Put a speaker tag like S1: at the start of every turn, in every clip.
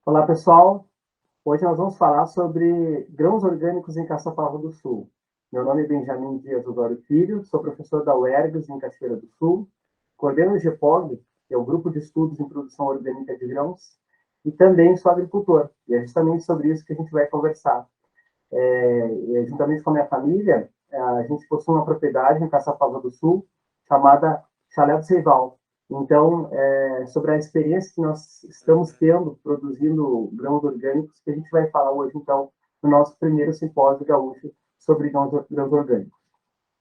S1: Olá, pessoal. Hoje nós vamos falar sobre grãos orgânicos em Caçapava do Sul. Meu nome é Benjamin Dias Osório Filho, sou professor da UERGS em Cachoeira do Sul, coordeno o GEPOG, que é o Grupo de Estudos em Produção Orgânica de Grãos, e também sou agricultor. E é justamente sobre isso que a gente vai conversar. Juntamente com a minha família, a gente possui uma propriedade em Caçapava do Sul, chamada Chalé do Seival. Então, sobre a experiência que nós estamos tendo produzindo grãos orgânicos, que a gente vai falar hoje, então, no nosso primeiro simpósio gaúcho sobre grãos orgânicos.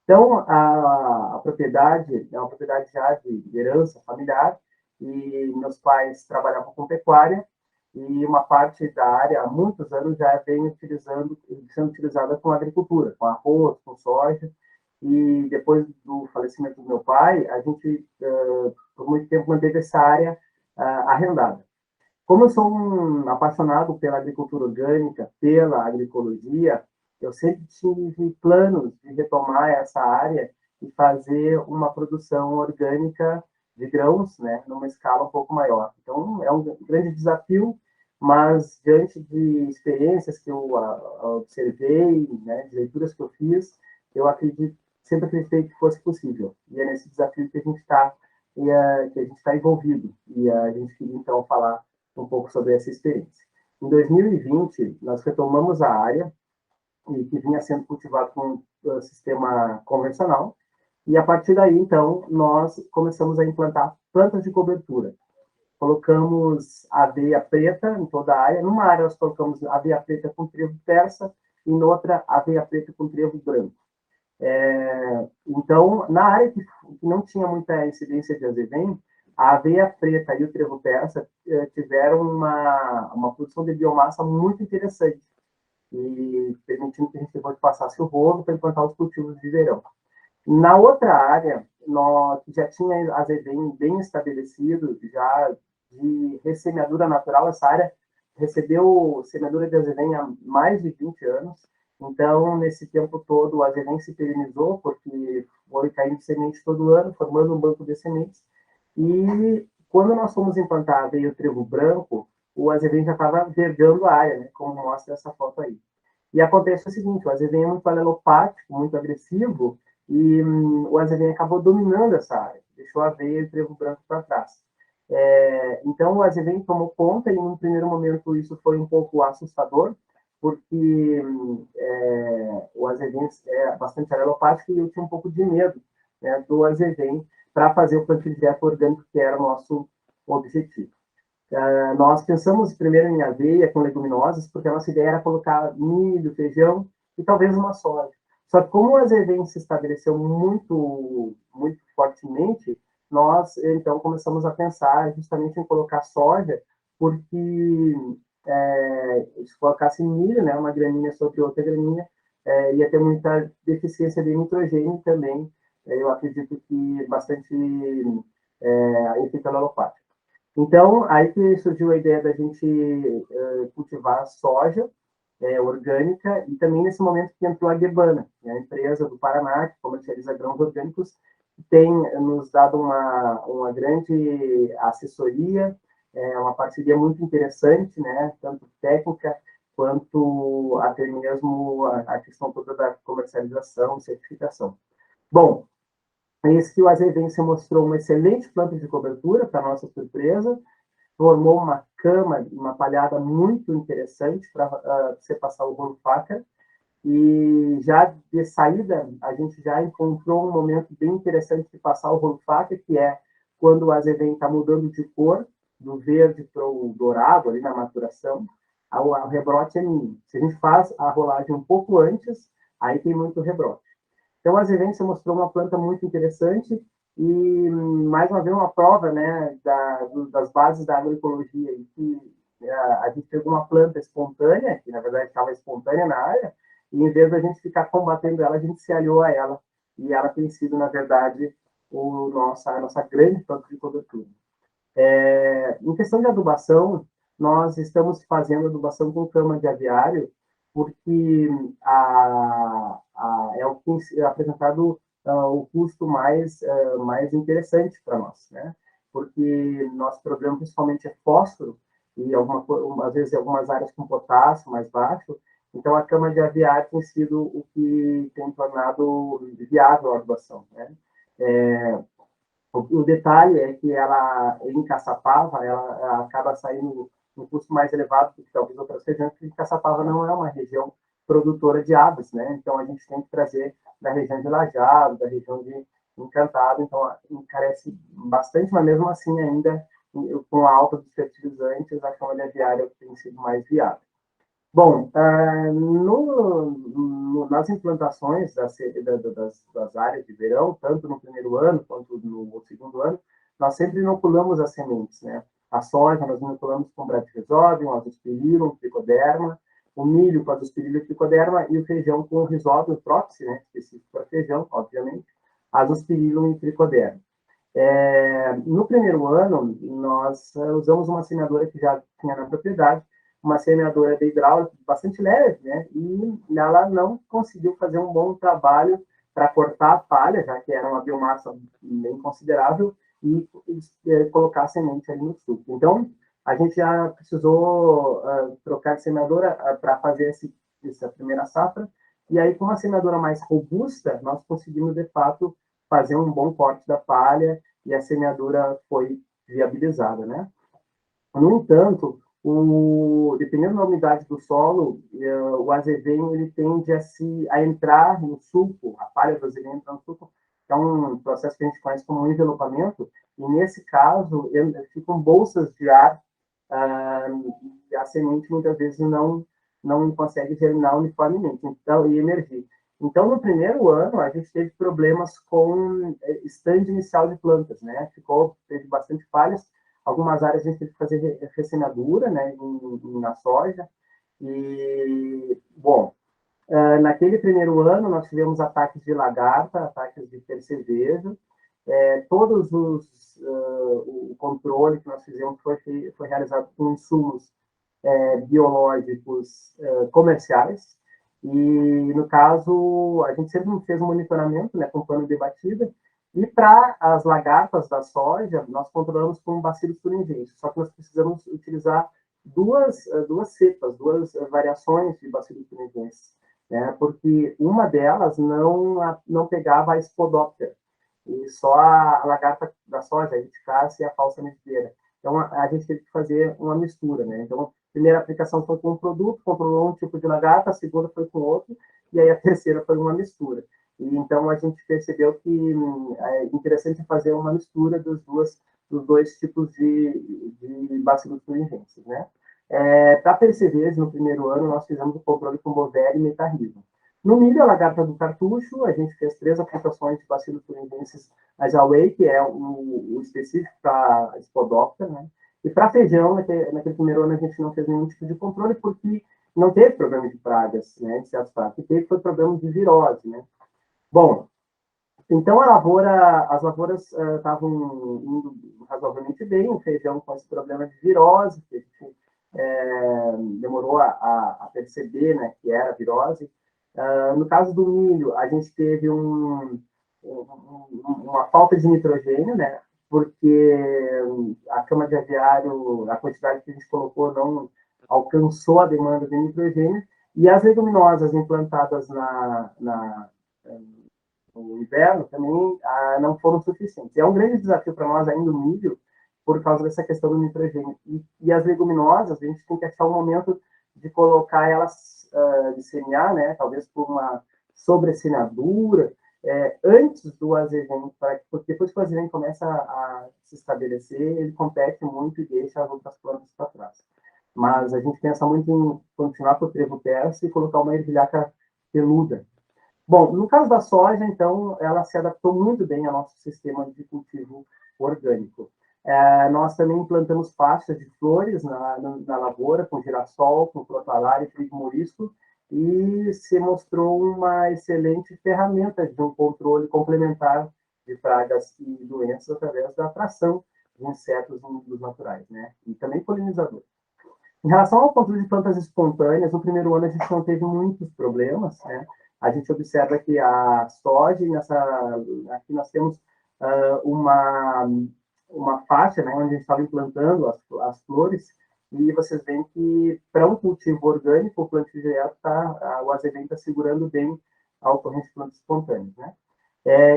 S1: Então, a propriedade é uma propriedade já de herança familiar, e meus pais trabalhavam com pecuária, e uma parte da área, há muitos anos, já vem sendo utilizada com agricultura, com arroz, com soja, e depois do falecimento do meu pai, a gente, por muito tempo, manteve essa área arrendada. Como eu sou um apaixonado pela agricultura orgânica, pela agroecologia, eu sempre tive planos de retomar essa área e fazer uma produção orgânica de grãos, né, numa escala um pouco maior. Então, é um grande desafio, mas diante de experiências que eu observei, né, de leituras que eu fiz, eu sempre acreditei que fosse possível. E é nesse desafio que a gente está envolvido. E a gente queria, então, falar um pouco sobre essa experiência. Em 2020, nós retomamos a área e que vinha sendo cultivado com o sistema convencional, e a partir daí, então, nós começamos a implantar plantas de cobertura. Colocamos aveia preta em toda a área. Numa área, nós colocamos aveia preta com trevo persa, e em outra, aveia preta com trevo branco. Então, na área que não tinha muita incidência de azevém, a aveia preta e o trevo persa tiveram uma produção de biomassa muito interessante, e permitindo que a gente depois passasse o rodo para implantar os cultivos de verão. Na outra área, nós já tinha azevém bem estabelecido, já de ressemeadura natural. Essa área recebeu semeadura de azevém há mais de 20 anos. Então, nesse tempo todo, o azevém se perenizou, porque foi caindo semente todo ano, formando um banco de sementes. E quando nós fomos implantar a aveia e o trevo branco, o azevém já estava verdeando a área, né, como mostra essa foto aí. E acontece o seguinte: o azevém é muito alelopático, muito agressivo, e o azevém acabou dominando essa área, deixou a aveia e o trevo branco para trás. Então, o azevém tomou conta, e em um primeiro momento isso foi um pouco assustador, porque o azevém é bastante alelopático, e eu tinha um pouco de medo, né, do azevém para fazer o plantio direto orgânico, que era o nosso objetivo. Nós pensamos primeiro em aveia com leguminosas, porque a nossa ideia era colocar milho, feijão e talvez uma soja. Só que como o azevém se estabeleceu muito, muito fortemente, nós então começamos a pensar justamente em colocar soja, porque se colocasse milho, né, uma graminha sobre outra graminha, ia ter muita deficiência de nitrogênio também. Eu acredito que bastante efeito alopático. Então, aí que surgiu a ideia da gente cultivar soja orgânica, e também nesse momento que entrou a Guebana, né, a empresa do Paraná, que comercializa grãos orgânicos, que tem nos dado uma grande assessoria, uma parceria muito interessante, né, tanto técnica quanto até mesmo a questão toda da comercialização e certificação. Bom, esse que o azevém se mostrou uma excelente planta de cobertura, para nossa surpresa, formou uma cama, uma palhada muito interessante para você passar o rolo faca, e já de saída a gente já encontrou um momento bem interessante de passar o rolo faca, que é quando o azevém está mudando de cor, do verde para o dourado, ali na maturação, o rebrote é mínimo. Se a gente faz a rolagem um pouco antes, aí tem muito rebrote. Então, a azevém se mostrou uma planta muito interessante, e, mais uma vez, uma prova, né, das bases da agroecologia, em que a gente pegou uma planta espontânea, que na verdade estava espontânea na área, e em vez da gente ficar combatendo ela, a gente se aliou a ela, e ela tem sido, na verdade, a nossa grande planta de cobertura. Em questão de adubação, nós estamos fazendo adubação com cama de aviário, porque é o que tem apresentado o custo mais interessante para nós, né? Porque nosso problema principalmente é fósforo, e às vezes algumas áreas com potássio mais baixo. Então, a cama de aviário tem sido o que tem tornado viável a adubação, né? O detalhe é que ela, em Caçapava, ela acaba saindo um custo mais elevado do que talvez outras regiões, porque Caçapava não é uma região produtora de aves, né? Então, a gente tem que trazer da região de Lajeado, da região de Encantado, então encarece bastante, mas mesmo assim ainda, com a alta dos fertilizantes, a cama de aviária tem sido mais viável. Bom, nas implantações das áreas de verão, tanto no primeiro ano quanto no segundo ano, nós sempre inoculamos as sementes, né? A soja nós inoculamos com Bradyrhizobia, Azospirillum, Tricoderma, o milho com Azospirillum e Tricoderma, e o feijão com o Rhizóbio Proxy, né? Específico para feijão, obviamente, Azospirillum e Tricoderma. No primeiro ano, nós usamos uma semeadora que já tinha na propriedade, uma semeadora de hidráulica bastante leve, né? E ela não conseguiu fazer um bom trabalho para cortar a palha, já que era uma biomassa bem considerável, e colocar a semente ali no suco. Então, a gente já precisou trocar de semeadora para fazer essa primeira safra, e aí com uma semeadora mais robusta, nós conseguimos, de fato, fazer um bom corte da palha, e a semeadura foi viabilizada, né? No entanto, dependendo da umidade do solo, o azevenho ele tende a entrar no sulco, a palha do azevenho entra no sulco, que é um processo que a gente conhece como envelopamento, e nesse caso ficam bolsas de ar, e a semente muitas vezes não consegue germinar uniformemente, então, e emergir. Então, no primeiro ano, a gente teve problemas com stand inicial de plantas, né? Teve bastante falhas. Algumas áreas a gente teve que fazer ressemeadura, né, na soja. E, bom, naquele primeiro ano, nós tivemos ataques de lagarta, ataques de percevejo. O controle que nós fizemos foi realizado com insumos biológicos comerciais. E, no caso, a gente sempre fez um monitoramento, né, com pano de batida, e para as lagartas da soja, nós controlamos com Bacillus thuringiensis, só que nós precisamos utilizar duas cepas, duas variações de Bacillus thuringiensis, né, porque uma delas não pegava a Spodoptera, e só a lagarta da soja, a Urticária e a falsa medideira. Então, a gente teve que fazer uma mistura, né? Então, a primeira aplicação foi com um produto, controlou um tipo de lagarta, a segunda foi com outro, e aí a terceira foi uma mistura. E, então, a gente percebeu que é interessante fazer uma mistura dos dois tipos de Bacillus thuringiensis, né? Para perceber, no primeiro ano, nós fizemos o controle com Bovéria e Metarrhiza. No milho, a lagarta do cartucho, a gente fez 3 aplicações de Bacillus thuringiensis azaway, que é o específico para a Spodoptera, né? E para feijão, naquele primeiro ano, a gente não fez nenhum tipo de controle, porque não teve problema de pragas, né, de certos pragas. O que teve foi problema de virose, né? Bom, então as lavouras estavam indo razoavelmente bem, o feijão com esse problema de virose, que a gente demorou a perceber, né, que era virose. No caso do milho, a gente teve uma falta de nitrogênio, né, porque a cama de aviário, a quantidade que a gente colocou não alcançou a demanda de nitrogênio, e as leguminosas implantadas no inverno também não foram suficientes. É um grande desafio para nós ainda o milho, por causa dessa questão do nitrogênio. E as leguminosas, a gente tem que achar um momento de colocar elas, de semear, né, talvez por uma sobressemeadura, antes do azevenho, porque depois que o azevenho começa a se estabelecer, ele compete muito e deixa as outras plantas para trás. Mas a gente pensa muito em continuar com o trevo persa e colocar uma ervilhaca peluda. Bom, no caso da soja, então, ela se adaptou muito bem ao nosso sistema de cultivo orgânico. Nós também plantamos pastas de flores na lavoura, com girassol, com crotalária e trigo mourisco, e se mostrou uma excelente ferramenta de um controle complementar de pragas e doenças através da atração de insetos dos naturais, né? E também polinizadores. Em relação ao controle de plantas espontâneas, no primeiro ano a gente não teve muitos problemas, né? A gente observa que a soja, aqui nós temos uma faixa, né, onde a gente estava implantando as flores, e vocês veem que, para um cultivo orgânico, o plantio direto o azevém está segurando bem a ocorrência de plantas espontâneas, né?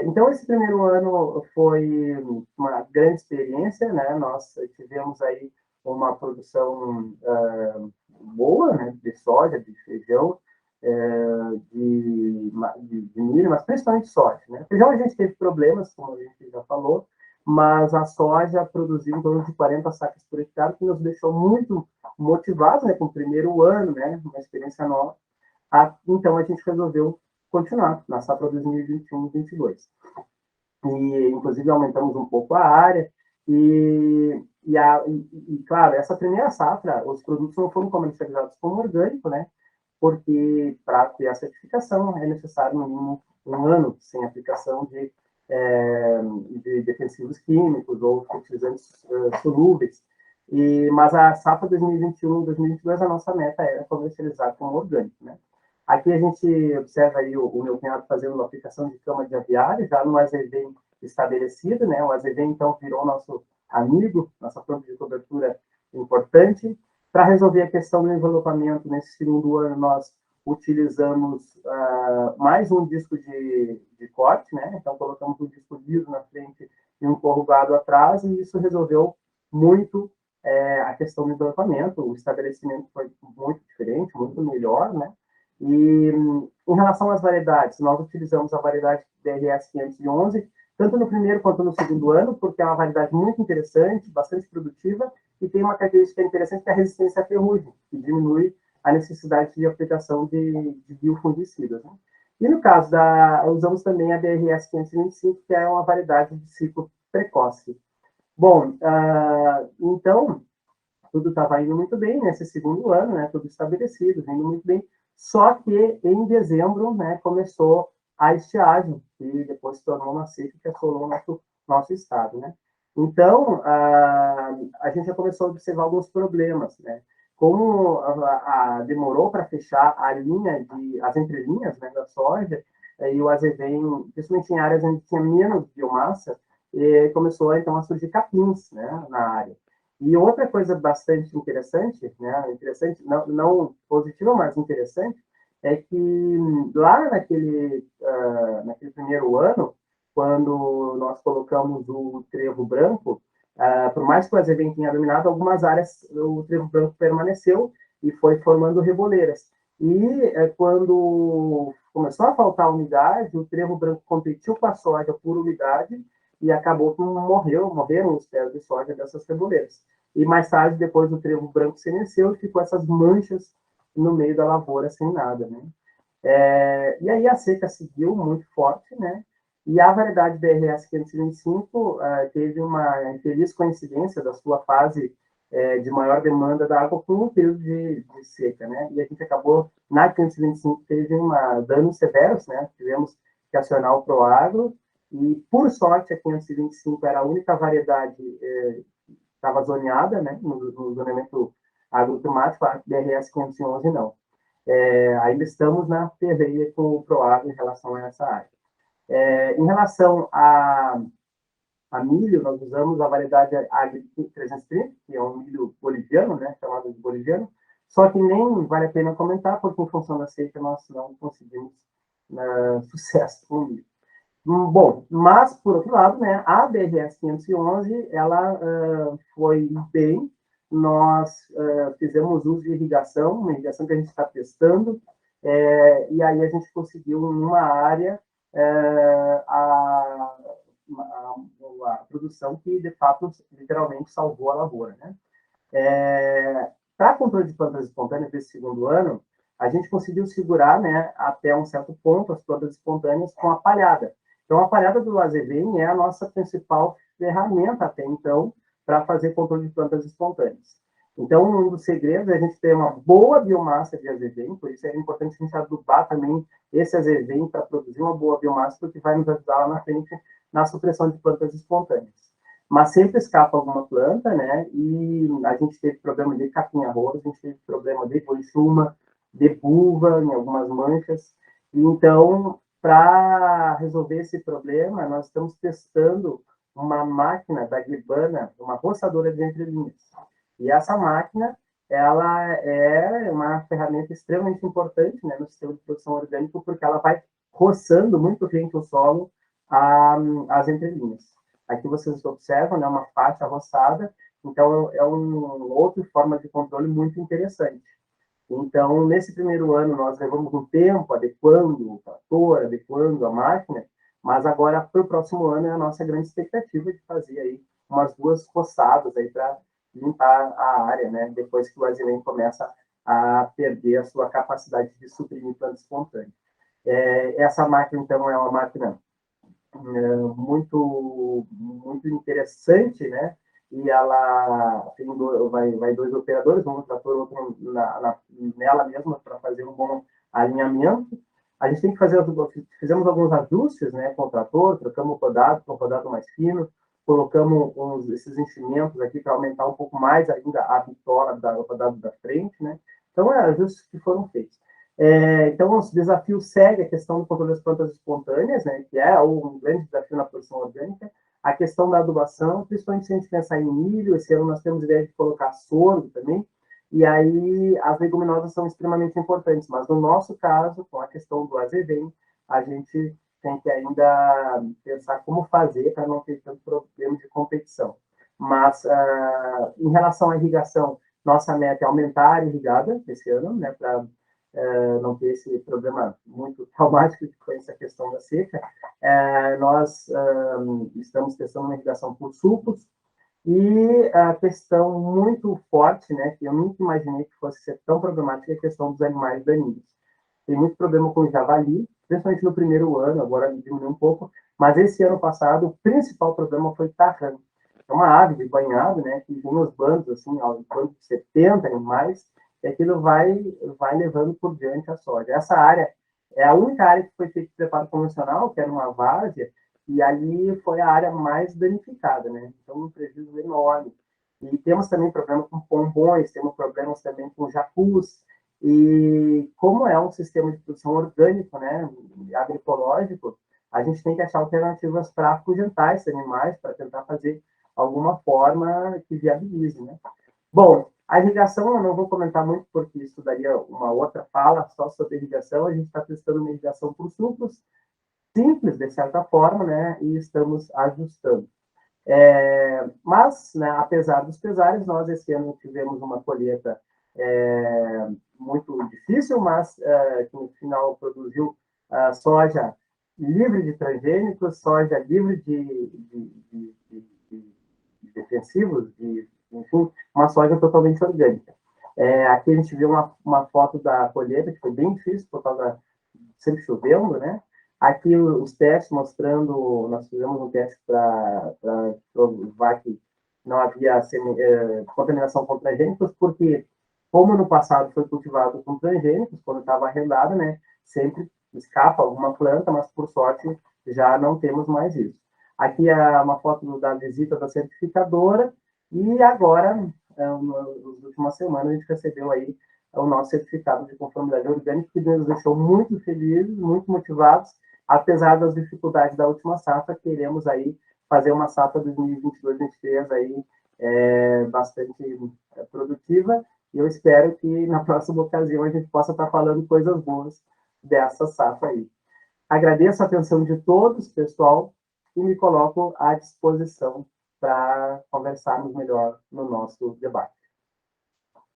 S1: Então, esse primeiro ano foi uma grande experiência, né? Nós tivemos aí uma produção boa, né? De soja, de feijão, de milho, mas principalmente soja, né? Feijão a gente teve problemas, como a gente já falou, mas a soja produziu em torno de 40 sacas por hectare, que nos deixou muito motivados, né? Com o primeiro ano, né? Uma experiência nova. Então, a gente resolveu continuar na safra 2021-22. Inclusive, aumentamos um pouco a área. Claro, essa primeira safra, os produtos não foram comercializados como orgânico, né? Porque para ter a certificação é necessário, no mínimo, um ano sem aplicação de defensivos químicos ou fertilizantes solúveis. Mas a safra 2021-2022, a nossa meta era comercializar como orgânico, né? Aqui a gente observa aí o meu cunhado fazendo uma aplicação de cama de aviário, já no azevém estabelecido, né? O azevém, então, virou nosso amigo, nossa fonte de cobertura importante. Para resolver a questão do envelopamento, nesse segundo ano, nós utilizamos mais um disco de corte, né? Então, colocamos um disco liso na frente e um corrugado atrás, e isso resolveu muito a questão do envelopamento. O estabelecimento foi muito diferente, muito melhor, né? E em relação às variedades, nós utilizamos a variedade DRS 511, tanto no primeiro quanto no segundo ano, porque é uma variedade muito interessante, bastante produtiva, e tem uma característica interessante que é a resistência à ferrugem, que diminui a necessidade de aplicação de biofungicidas, né? E no caso usamos também a DRS 525, que é uma variedade de ciclo precoce. Bom, então, tudo estava indo muito bem nesse segundo ano, né? Tudo estabelecido, indo muito bem. Só que em dezembro, né, começou a estiagem, que depois se tornou uma seca que assolou o nosso estado, né? Então, a gente já começou a observar alguns problemas, né? Como demorou para fechar as entrelinhas, né, da soja, e o azevém, principalmente em áreas onde tinha menos biomassa, começou então a surgir capins, né, na área. E outra coisa bastante interessante, né, não positiva, mas interessante, é que lá naquele primeiro ano, quando nós colocamos o trevo branco, por mais que o azevém tenha dominado, algumas áreas o trevo branco permaneceu e foi formando reboleiras. E quando começou a faltar umidade, o trevo branco competiu com a soja por umidade e acabou que morreram os pés de soja dessas reboleiras. E mais tarde, depois, o trevo branco senesceu e ficou essas manchas no meio da lavoura sem nada, né? E aí a seca seguiu muito forte, né? E a variedade DRS 525 teve uma infeliz coincidência da sua fase de maior demanda da água com o período de seca, né? E a gente acabou, na 525, teve danos severos, né? Tivemos que acionar o Proagro, e, por sorte, a 525 era a única variedade que estava zoneada, né? No zoneamento agroclimático, a DRS 511 não. Ainda estamos na ferveia com o Proagro em relação a essa área. Em relação a milho, nós usamos a variedade Agri 330, que é um milho boliviano, né, chamado de boliviano, só que nem vale a pena comentar, porque em função da seca nós não conseguimos sucesso com o milho. Bom, mas, por outro lado, né, a DRS 511, ela foi bem, nós fizemos uso de irrigação, uma irrigação que a gente está testando, e aí a gente conseguiu, numa área, a produção que, de fato, literalmente salvou a lavoura, né? Para controle de plantas espontâneas desse segundo ano, a gente conseguiu segurar, né, até um certo ponto as plantas espontâneas com a palhada. Então, a palhada do azevém é a nossa principal ferramenta até então para fazer controle de plantas espontâneas. Então, um dos segredos é a gente ter uma boa biomassa de azevém, por isso é importante a gente adubar também esse azevém para produzir uma boa biomassa, porque vai nos ajudar lá na frente na supressão de plantas espontâneas. Mas sempre escapa alguma planta, né? E a gente teve problema de capim-arroz, a gente teve problema de boiçuma, de buva em algumas manchas. Então, para resolver esse problema, nós estamos testando uma máquina da Guibana, uma roçadora de entrelinhas. E essa máquina, ela é uma ferramenta extremamente importante, né, no sistema de produção orgânica, porque ela vai roçando muito rente o solo as entrelinhas. Aqui vocês observam, né, uma faixa roçada, então é uma outra forma de controle muito interessante. Então, nesse primeiro ano, nós levamos um tempo adequando o trator, adequando a máquina, mas agora, para o próximo ano, é a nossa grande expectativa de fazer aí umas 2 roçadas aí para limpar a área, né? Depois que o azulém começa a perder a sua capacidade de suprimir planta espontânea. Essa máquina, então, é uma máquina muito interessante, né? E ela tem vai 2 operadores, um no trator, outro nela mesma, para fazer um bom alinhamento. A gente tem que fazer, fizemos alguns ajustes, né, com o trator, trocamos o rodado com o rodado mais fino, colocamos esses enchimentos aqui para aumentar um pouco mais ainda a bitola do rodado da frente, né? Então, ajustes que foram feitos. Então, os desafios seguem a questão do controle das plantas espontâneas, né, que é um grande desafio na produção orgânica, a questão da adubação, principalmente se a gente pensar em milho, esse ano nós temos ideia de colocar sorgo também, e aí as leguminosas são extremamente importantes, mas no nosso caso, com a questão do azevém, a gente tem que ainda pensar como fazer para não ter tanto problema de competição. Mas, em relação à irrigação, nossa meta é aumentar a irrigada esse ano, né, para não ter esse problema muito traumático que foi essa questão da seca. Nós estamos testando uma irrigação por sulcos e a questão muito forte, né, que eu nunca imaginei que fosse ser tão problemática, é a questão dos animais daninhos. Tem muito problema com o javali, principalmente no primeiro ano, agora diminuiu um pouco, mas esse ano passado o principal problema foi tarrã. É uma ave de banhado, né, que tem uns bandos, assim, bandos de 70 animais, e aquilo vai levando por diante a soja. Essa área é a única área que foi feita de preparo convencional, que era uma várzea, e ali foi a área mais danificada, né? Então, um prejuízo enorme. E temos também problema com pombons, temos problemas também com jacus, e como é um sistema de produção orgânico, né, agroecológico, a gente tem que achar alternativas para afugentar esses animais, para tentar fazer alguma forma que viabilize, né? Bom, a irrigação eu não vou comentar muito, porque isso daria uma outra fala só sobre irrigação. A gente está testando uma irrigação por sulcos, simples, de certa forma, né? E estamos ajustando. Mas, né, apesar dos pesares, nós esse ano tivemos uma colheita muito difícil, mas que no final produziu soja livre de transgênicos, soja livre de defensivos, enfim, uma soja totalmente orgânica. Aqui a gente viu uma foto da colheita, que foi bem difícil, por causa sempre chovendo, né? Aqui os testes mostrando, nós fizemos um teste para provar que não havia contaminação com transgênicos, porque, como no passado foi cultivado com transgênicos, quando estava arrendado, né, sempre escapa alguma planta, mas por sorte já não temos mais isso. Aqui é uma foto da visita da certificadora, e agora, nas últimas semanas, a gente recebeu aí o nosso certificado de conformidade orgânica, que nos deixou muito felizes, muito motivados, apesar das dificuldades da última safra. Queremos aí fazer uma safra 2022-2023 aí bastante produtiva, e eu espero que na próxima ocasião a gente possa estar falando coisas boas dessa safra aí. Agradeço a atenção de todos, pessoal, e me coloco à disposição para conversarmos melhor no nosso debate.